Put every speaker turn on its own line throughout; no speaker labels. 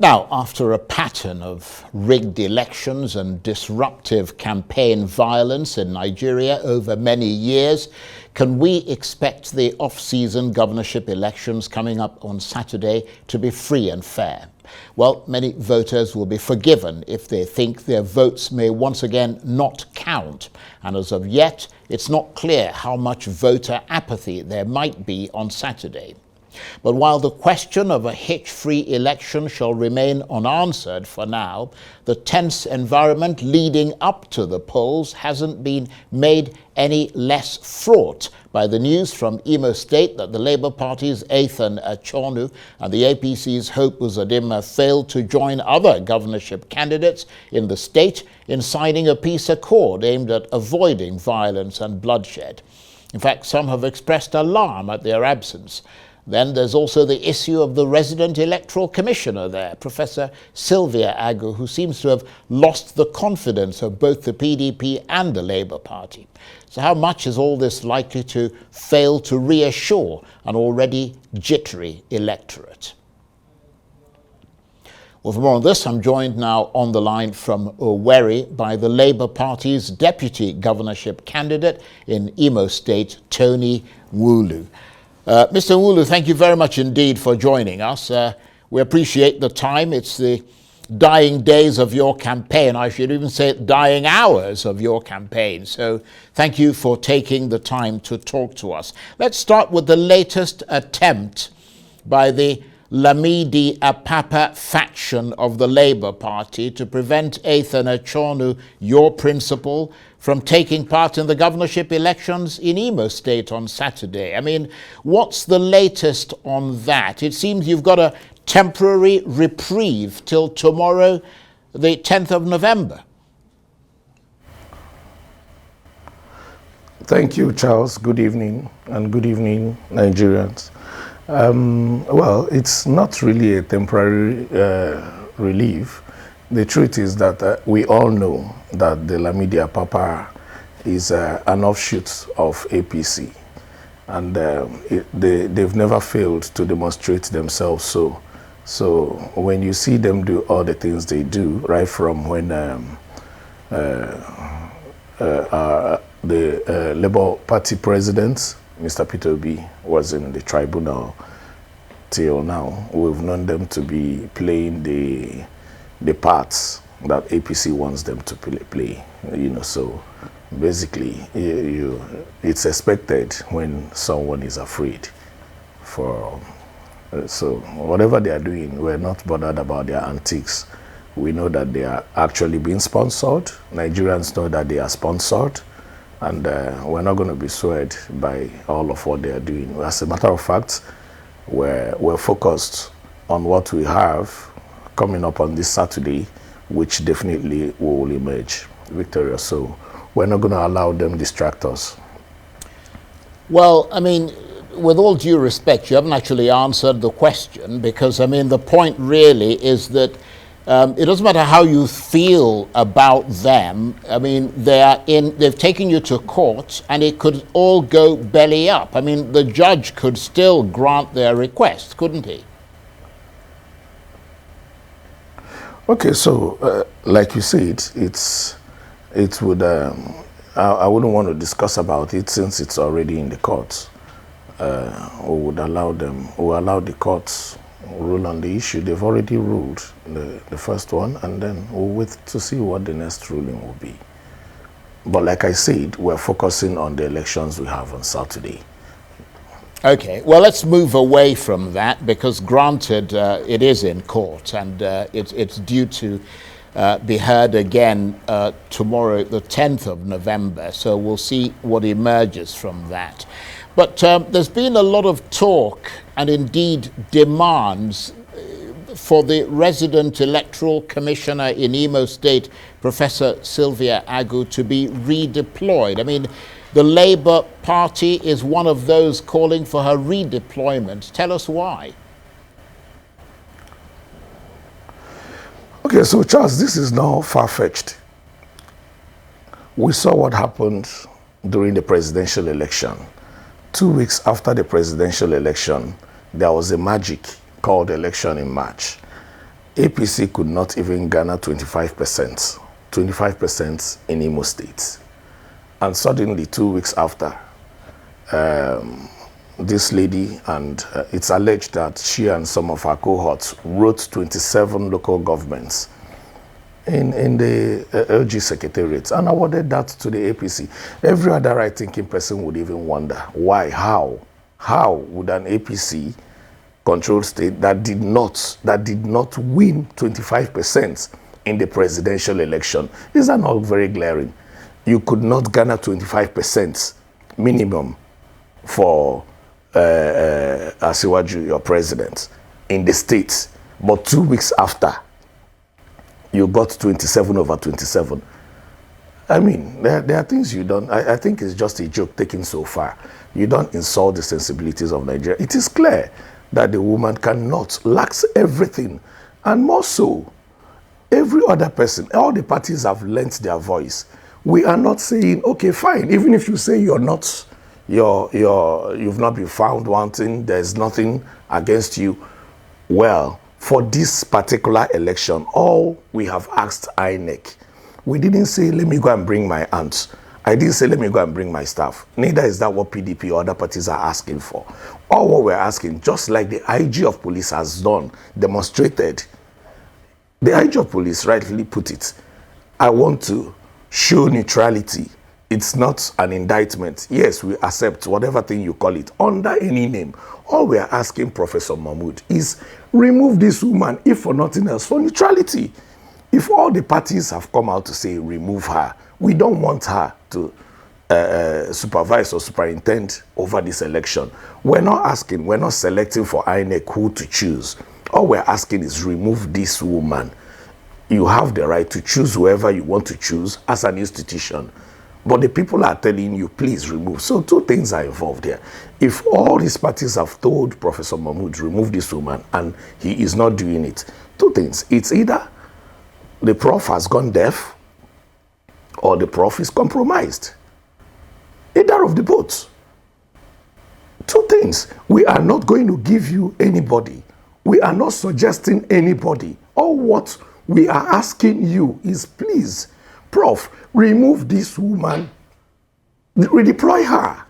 Now, after a pattern of rigged elections and disruptive campaign violence in Nigeria over many years, can we expect the off-season governorship elections coming up on Saturday to be free and fair? Well, many voters will be forgiven if they think their votes may once again not count. And as of yet, it's not clear how much voter apathy there might be on Saturday. But while the question of a hitch-free election shall remain unanswered for now, the tense environment leading up to the polls hasn't been made any less fraught by the news from Imo State that the Labour Party's Ethan Achonu and the APC's Hope Uzodimma failed to join other governorship candidates in the state in signing a peace accord aimed at avoiding violence and bloodshed. In fact, some have expressed alarm at their absence. Then there's also the issue of the resident electoral commissioner there, Professor Sylvia Agu, who seems to have lost the confidence of both the PDP and the Labour Party. So how much is all this likely to fail to reassure an already jittery electorate? Well, for more on this, I'm joined now on the line from Owerri by the Labour Party's deputy governorship candidate in Imo State, Tony Nwulu. Mr. Nwulu, thank you very much indeed for joining us. We appreciate the time. It's the dying days of your campaign. I should even say dying hours of your campaign. So thank you for taking the time to talk to us. Let's start with the latest attempt by the Lamidi Apapa faction of the Labour Party to prevent Ethan Achonu, your principal, from taking part in the governorship elections in Imo State on Saturday. I mean, what's the latest on that? It seems you've got a temporary reprieve till tomorrow, the 10th of November.
Thank you, Charles. Good evening, and good evening, Nigerians. Well, it's not really a temporary relief. The truth is that we all know that the Lamidi Apapa is an offshoot of APC, and they've never failed to demonstrate themselves. So when you see them do all the things they do, right from when the Labour Party president, Mr. Peter Obi, was in the tribunal till now, we've known them to be playing the parts that APC wants them to play. So basically, it's expected when someone is afraid. So whatever they are doing, we're not bothered about their antics. We know that they are actually being sponsored. Nigerians know that they are sponsored. And we're not going to be swayed by all of what they are doing. As a matter of fact, we're focused on what we have coming up on this Saturday, which definitely will emerge victorious. So we're not going to allow them distract us.
Well, I mean, with all due respect, you haven't actually answered the question, because, I mean, the point really is that it doesn't matter how you feel about them. I mean, they've taken you to court, and it could all go belly up. I mean, the judge could still grant their request, couldn't he?
Okay, so like you said, it would. I wouldn't want to discuss about it since it's already in the courts. We would allow them. We allow the courts rule on the issue. They've already ruled the first one, and then we'll wait to see what the next ruling will be. But like I said, we're focusing on the elections we have on Saturday.
Okay, well, let's move away from that, because granted, it is in court, and it's due to be heard again tomorrow, the 10th of November. So we'll see what emerges from that. But there's been a lot of talk and indeed demands for the resident electoral commissioner in Imo State, Professor Sylvia Agu, to be redeployed. I mean, the Labour Party is one of those calling for her redeployment. Tell us why.
Okay, so Charles, this is now far-fetched. We saw what happened during the presidential election. 2 weeks after the presidential election, there was a magic called election in March. APC could not even garner 25% in Imo State. And suddenly, 2 weeks after, this lady, and it's alleged that she and some of her cohorts wrote 27 local governments in the LG Secretariat and awarded that to the APC. Every other right-thinking person would even wonder, why, how would an APC controlled state that did not win 25% in the presidential election? Is that not very glaring? You could not garner 25% minimum for Asiwaju, your president, in the state, but 2 weeks after, you got 27 over 27. I mean, there are things you don't, I think it's just a joke taken so far. You don't insult the sensibilities of Nigeria. It is clear that the woman lacks everything, and more so, every other person, all the parties have lent their voice. We are not saying, okay, fine, even if you say you've not been found wanting, there's nothing against you. Well, for this particular election, all we have asked INEC, we didn't say, let me go and bring my aunts. I didn't say, let me go and bring my staff. Neither is that what PDP or other parties are asking for. All what we're asking, just like the IG of police has done, demonstrated, the IG of police rightfully put it, I want to show neutrality. It's not an indictment. Yes, we accept whatever thing you call it, under any name. All we are asking Professor Mahmood is remove this woman, if for nothing else, for neutrality. If all the parties have come out to say remove her, we don't want her to supervise or superintend over this election. We're not asking, we're not selecting for INEC who to choose. All we're asking is remove this woman. You have the right to choose whoever you want to choose as an institution. But the people are telling you, please remove. So two things are involved here. If all these parties have told Professor Mahmood, remove this woman, and he is not doing it, two things. It's either the prof has gone deaf or the prof is compromised. Either of the both. Two things. We are not going to give you anybody. We are not suggesting anybody. All what we are asking you is, please, Prof, remove this woman, redeploy her.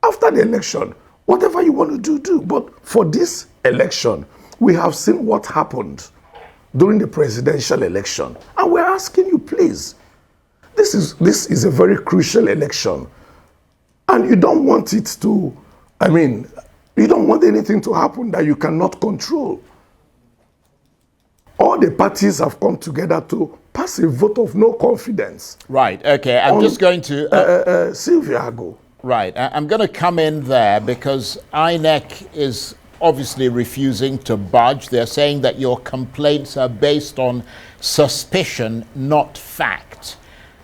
After the election, whatever you want to do, do. But for this election, we have seen what happened during the presidential election. And we're asking you, please, this is a very crucial election. And you don't want it to, you don't want anything to happen that you cannot control. All the parties have come together to pass a vote of no confidence.
Right, okay, I'm just going to...
Sylvia, go.
Right, I'm going to come in there because INEC is obviously refusing to budge. They're saying that your complaints are based on suspicion, not fact.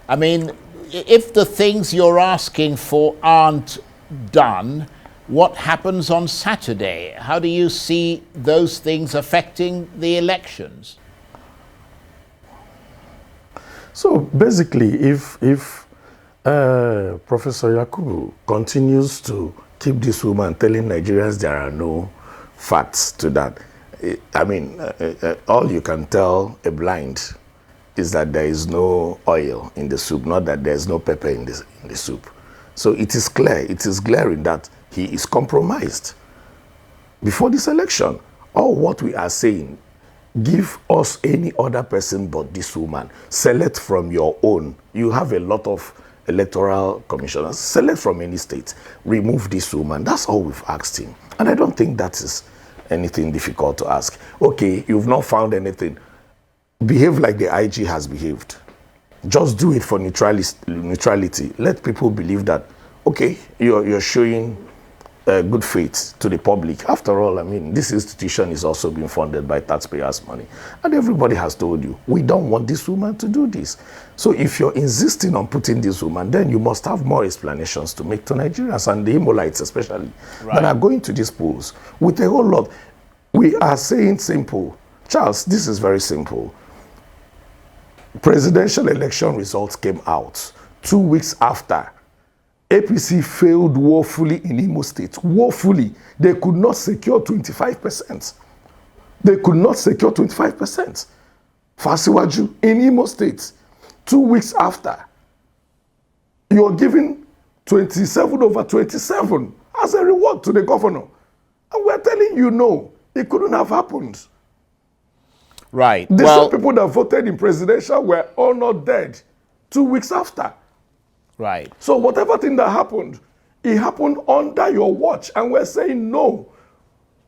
I mean, if the things you're asking for aren't done, what happens on Saturday? How do you see those things affecting the elections?
So basically, if Professor Yakubu continues to keep this woman telling Nigerians there are no facts to that, all you can tell a blind is that there is no oil in the soup, not that there's no pepper in the soup. So it is clear, it is glaring that he is compromised. Before this election, all what we are saying, give us any other person but this woman. Select from your own. You have a lot of electoral commissioners. Select from any state. Remove this woman. That's all we've asked him. And I don't think that is anything difficult to ask. Okay, you've not found anything. Behave like the IG has behaved. Just do it for neutrality. Let people believe that, okay, you're showing good faith to the public. After all, this institution is also being funded by taxpayers' money. And everybody has told you, we don't want this woman to do this. So if you're insisting on putting this woman, then you must have more explanations to make to Nigerians and the Imolites especially, that are going to these polls with a whole lot. We are saying simple. Charles, this is very simple. Presidential election results came out 2 weeks after. APC failed woefully in Imo State. Woefully. They could not secure 25%. They could not secure 25%. Fasiwaju in Imo State, 2 weeks after, you're giving 27 over 27 as a reward to the governor. And we're telling you, no, it couldn't have happened.
Right.
The same people that voted in presidential were all not dead 2 weeks after.
Right.
So whatever thing that happened, it happened under your watch. And we're saying, no,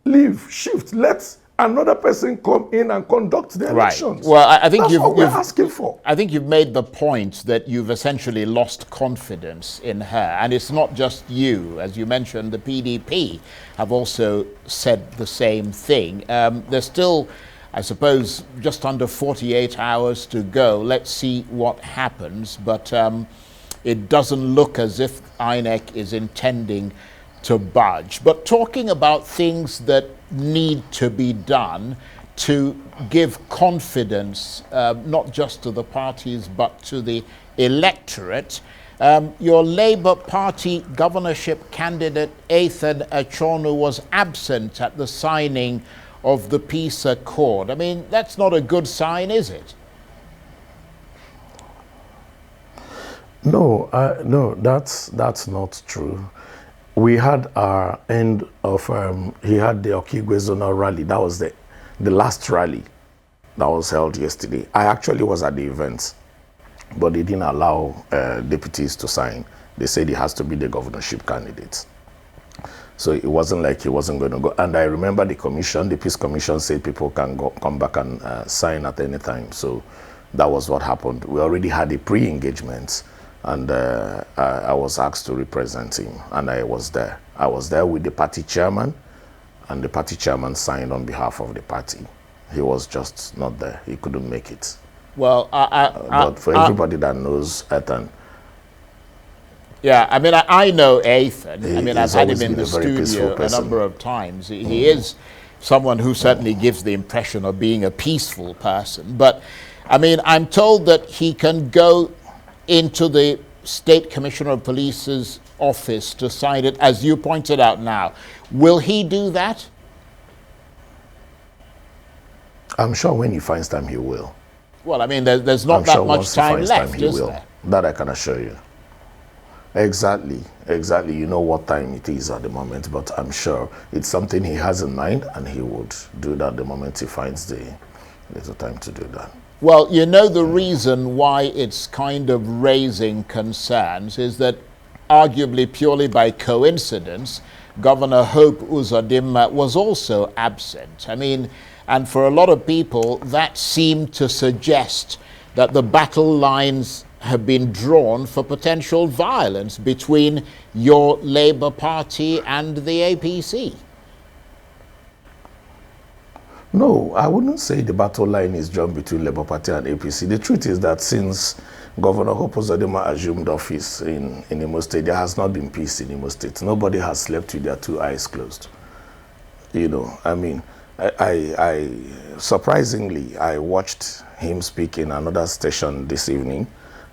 leave, shift, let another person come in and conduct the elections.
Well, I think
that's what we're asking for.
I think you've made the point that you've essentially lost confidence in her. And it's not just you. As you mentioned, the PDP have also said the same thing. There's still, I suppose, just under 48 hours to go. Let's see what happens. But it doesn't look as if INEC is intending to budge. But talking about things that need to be done to give confidence, not just to the parties, but to the electorate, your Labour Party governorship candidate, Ethan Achonu, was absent at the signing of the peace accord. I mean, that's not a good sign, is it?
No, no, that's not true. We had our end of, he had the Okigwe Zonal rally. That was the last rally that was held yesterday. I actually was at the event, but they didn't allow deputies to sign. They said he has to be the governorship candidate. So it wasn't like he wasn't going to go. And I remember the commission, the peace commission said people can come back and sign at any time. So that was what happened. We already had a pre-engagement. And I was asked to represent him, and I was there. I was there with the party chairman, and the party chairman signed on behalf of the party. He was just not there. He couldn't make it.
Well,
but for everybody that knows Ethan.
Yeah, I mean, I know Ethan. I mean, I've had him in the studio a number of times. He is someone who certainly gives the impression of being a peaceful person. But, I mean, I'm told that he can go into the State Commissioner of Police's office to sign it, as you pointed out now. Will he do that?
I'm sure when he finds time, he will.
Well, I mean, there's not that much time left, is there?
That I can assure you. Exactly. You know what time it is at the moment, but I'm sure it's something he has in mind, and he would do that the moment he finds the little time to do that.
Well, you know, the reason why it's kind of raising concerns is that arguably purely by coincidence, Governor Hope Uzodimma was also absent. I mean, and for a lot of people, that seemed to suggest that the battle lines have been drawn for potential violence between your Labour Party and the APC.
No, I wouldn't say the battle line is drawn between Labour Party and APC. The truth is that since Governor Hope Uzodimma assumed office in Imo State, there has not been peace in Imo State. Nobody has slept with their two eyes closed. You know, I mean, I surprisingly, I watched him speak in another station this evening.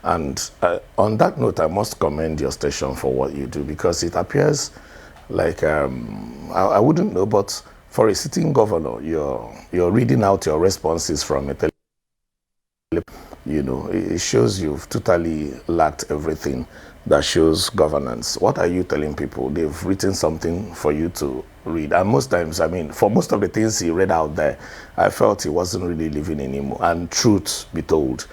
And on that note, I must commend your station for what you do, because it appears like, I wouldn't know, but for a sitting governor, you're reading out your responses from a you know, it shows you've totally lacked everything that shows governance. What are you telling people? They've written something for you to read. And most times, I mean, for most of the things he read out there, I felt he wasn't really living in Imo. And truth be told,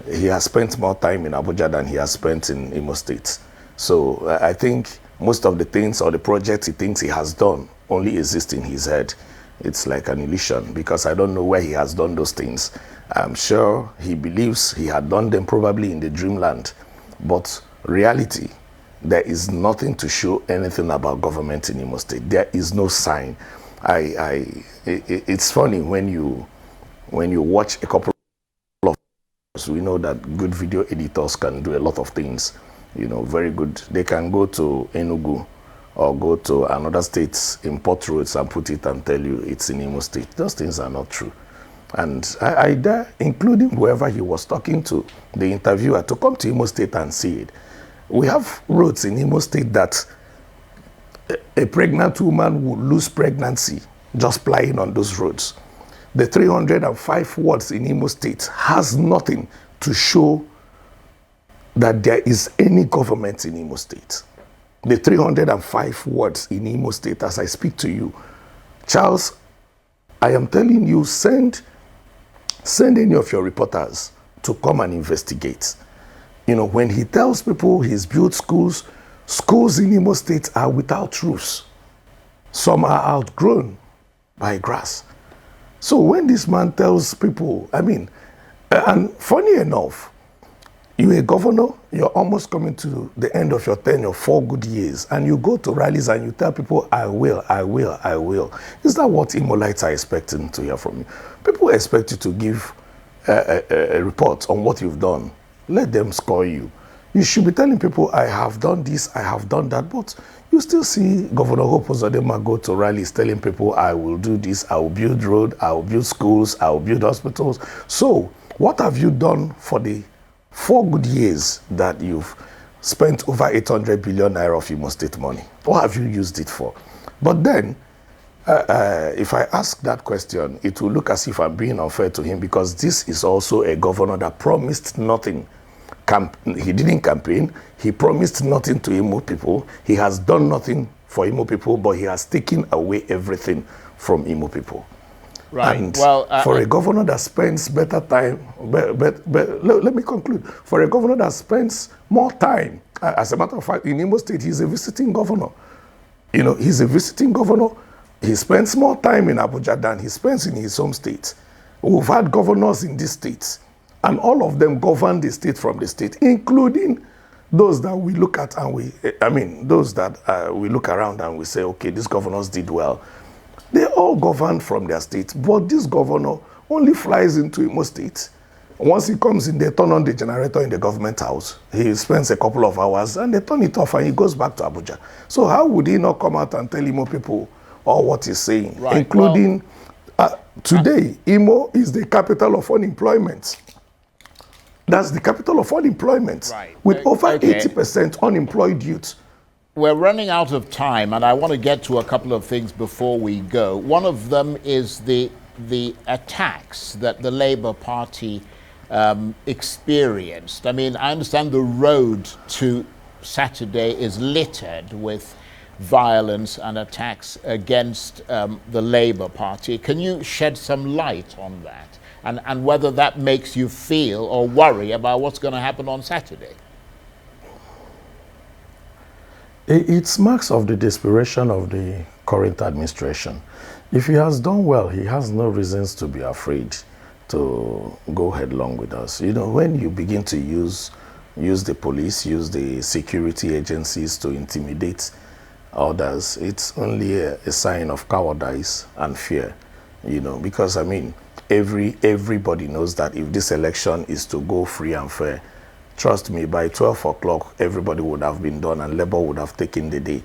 he has spent more time in Abuja than he has spent in Imo State. So I think most of the things or the projects he thinks he has done only exist in his head. It's like an illusion, because I don't know where he has done those things. I'm sure he believes he had done them probably in the dreamland. But reality, there is nothing to show anything about government in Imo State. There is no sign. It's funny when you watch a couple of, we know that good video editors can do a lot of things, you know, very good. They can go to Enugu or go to another state, import roads and put it and tell you it's in Imo State. Those things are not true. And I dare, including whoever he was talking to, the interviewer, to come to Imo State and see it. We have roads in Imo State that a pregnant woman would lose pregnancy just plying on those roads. The 305 wards in Imo State has nothing to show that there is any government in Imo State. The 305 wards in Imo State, as I speak to you, Charles, I am telling you, send any of your reporters to come and investigate. You know, when he tells people he's built schools, schools in Imo State are without roofs. Some are outgrown by grass. So when this man tells people, I mean, and funny enough, you're a governor, you're almost coming to the end of your tenure, 4 good years, and you go to rallies and you tell people, I will, I will, I will. Is that what Imolites are expecting to hear from you? People expect you to give a report on what you've done. Let them score you. You should be telling people, I have done this, I have done that, but you still see Governor Hope Uzodinma go to rallies telling people, I will do this, I will build road, I will build schools, I will build hospitals. So what have you done for the 4 good years that you've spent over 800 billion naira of Imo State money? What have you used it for? But then, if I ask that question, it will look as if I'm being unfair to him, because this is also a governor that promised nothing. He didn't campaign. He promised nothing to Imo people. He has done nothing for Imo people, but he has taken away everything from Imo people.
Right.
And
well,
for a governor that spends better time, but let me conclude. For a governor that spends more time, as a matter of fact, in Imo State, he's a visiting governor. You know, he's a visiting governor. He spends more time in Abuja than he spends in his home state. We've had governors in this state, and all of them govern the state from the state, including those that we look at and those that we look around and we say, okay, these governors did well. They all govern from their state, but this governor only flies into Imo State. Once he comes in, they turn on the generator in the government house. He spends a couple of hours and they turn it off and he goes back to Abuja. So how would he not come out and tell Imo people all what he's saying? Right. Including, today, Imo is the capital of unemployment. That's the capital of unemployment, right, with over 80% unemployed youth.
We're running out of time, and I want to get to a couple of things before we go. One of them is the attacks that the Labour Party experienced. I mean, I understand the road to Saturday is littered with violence and attacks against the Labour Party. Can you shed some light on that? And whether that makes you feel or worry about what's going to happen on Saturday?
It's marks of the desperation of the current administration. If he has done well, he has no reasons to be afraid to go headlong with us. You know, when you begin to use the police, use the security agencies to intimidate others, it's only a sign of cowardice and fear, you know, because, I mean, everybody knows that if this election is to go free and fair, trust me, by 12 o'clock, everybody would have been done and Labour would have taken the day.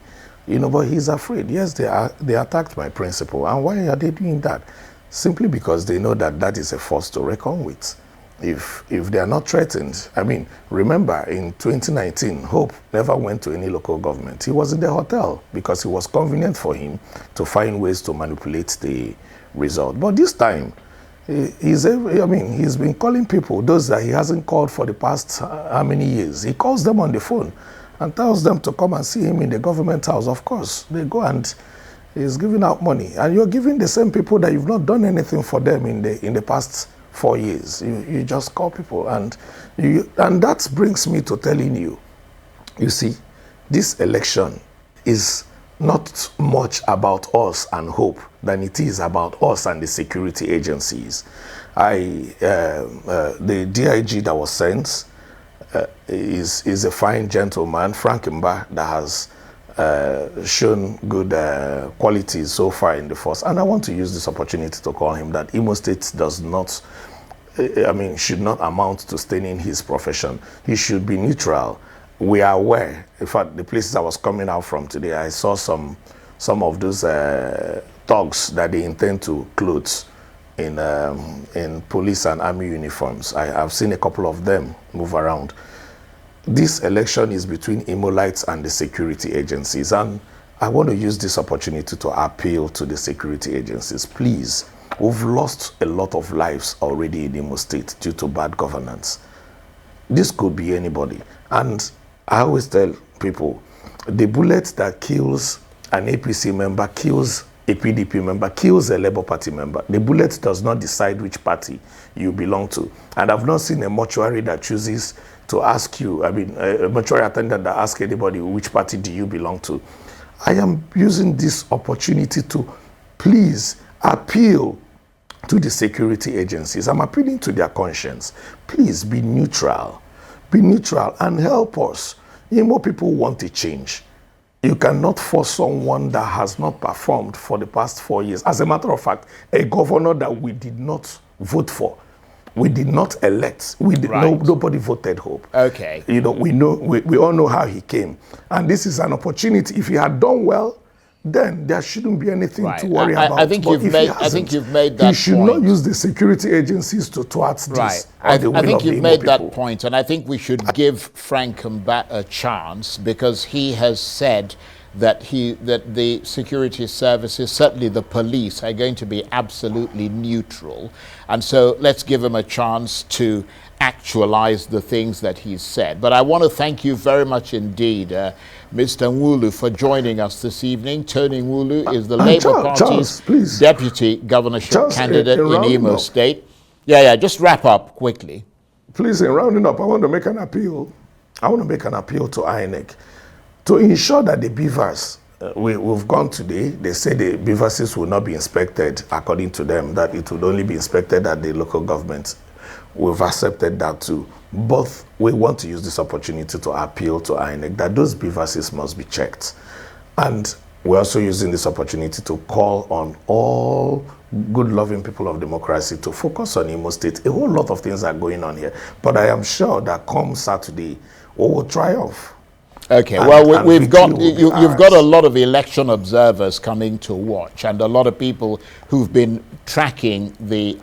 You know, but he's afraid. Yes, they attacked my principle. And why are they doing that? Simply because they know that that is a force to reckon with. If they are not threatened, I mean, remember in 2019, Hope never went to any local government. He was in the hotel because it was convenient for him to find ways to manipulate the result. But this time, he's been calling people, those that he hasn't called for the past how many years. He calls them on the phone and tells them to come and see him in the government house. Of course, they go and he's giving out money. And you're giving the same people that you've not done anything for them in the past 4 years. You just call people. And that brings me to telling you, you see, this election is not much about us and Hope than it is about us and the security agencies. The DIG that was sent is a fine gentleman, Frank Mba, that has shown good qualities so far in the force. And I want to use this opportunity to call him that Imo State does not, should not amount to staining his profession. He should be neutral. We are aware. In fact, the places I was coming out from today, I saw some of those thugs that they intend to clothe in police and army uniforms. I've seen a couple of them move around. This election is between Imolites and the security agencies, and I want to use this opportunity to appeal to the security agencies. Please, We've lost a lot of lives already in Imo State due to bad governance. This could be anybody. And I always tell people, the bullet that kills an APC member, kills a PDP member, kills a Labour Party member. The bullet does not decide which party you belong to. And I've not seen a mortuary that chooses to ask you, I mean, a mortuary attendant that asks anybody, which party do you belong to? I am using this opportunity to please appeal to the security agencies. I'm appealing to their conscience. Please be neutral. Be neutral and help us. More people want a change. You cannot force someone that has not performed for the past 4 years. As a matter of fact, a governor that we did not vote for, we did not elect. We did, nobody voted Hope.
Okay.
You know, we all know how he came. And this is an opportunity. If he had done well, then there shouldn't be anything to worry about.
I think you've made that
He should
point.
not use the security agencies to thwart this.
Right. I think you've made that point, and I think we should give Frank Mba a chance, because he has said that the security services, certainly the police, are going to be absolutely neutral. And so let's give him a chance to actualize the things that he's said. But I want to thank you very much indeed, Mr. Nwulu, for joining us this evening. Tony Nwulu is the Labour Party's deputy governorship candidate in Imo State. Yeah, just wrap up quickly.
Please, in rounding up, I want to make an appeal. I want to make an appeal to INEC to ensure that the beavers, we've gone today, they say the beavers will not be inspected according to them, that it would only be inspected at the local government. We've accepted that too. But we want to use this opportunity to appeal to INEC that those beavers must be checked. And we're also using this opportunity to call on all good, loving people of democracy to focus on Imo State. A whole lot of things are going on here. But I am sure that come Saturday, we will triumph.
Okay, well, you've got a lot of election observers coming to watch, and a lot of people who've been tracking the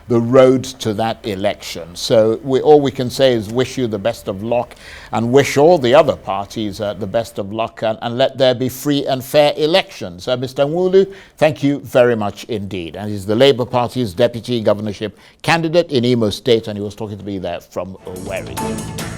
road to that election. So all we can say is wish you the best of luck, and wish all the other parties the best of luck, and let there be free and fair elections. Mr. Nwulu, thank you very much indeed. And he's the Labour Party's deputy governorship candidate in Imo State, and he was talking to me there from Owerri.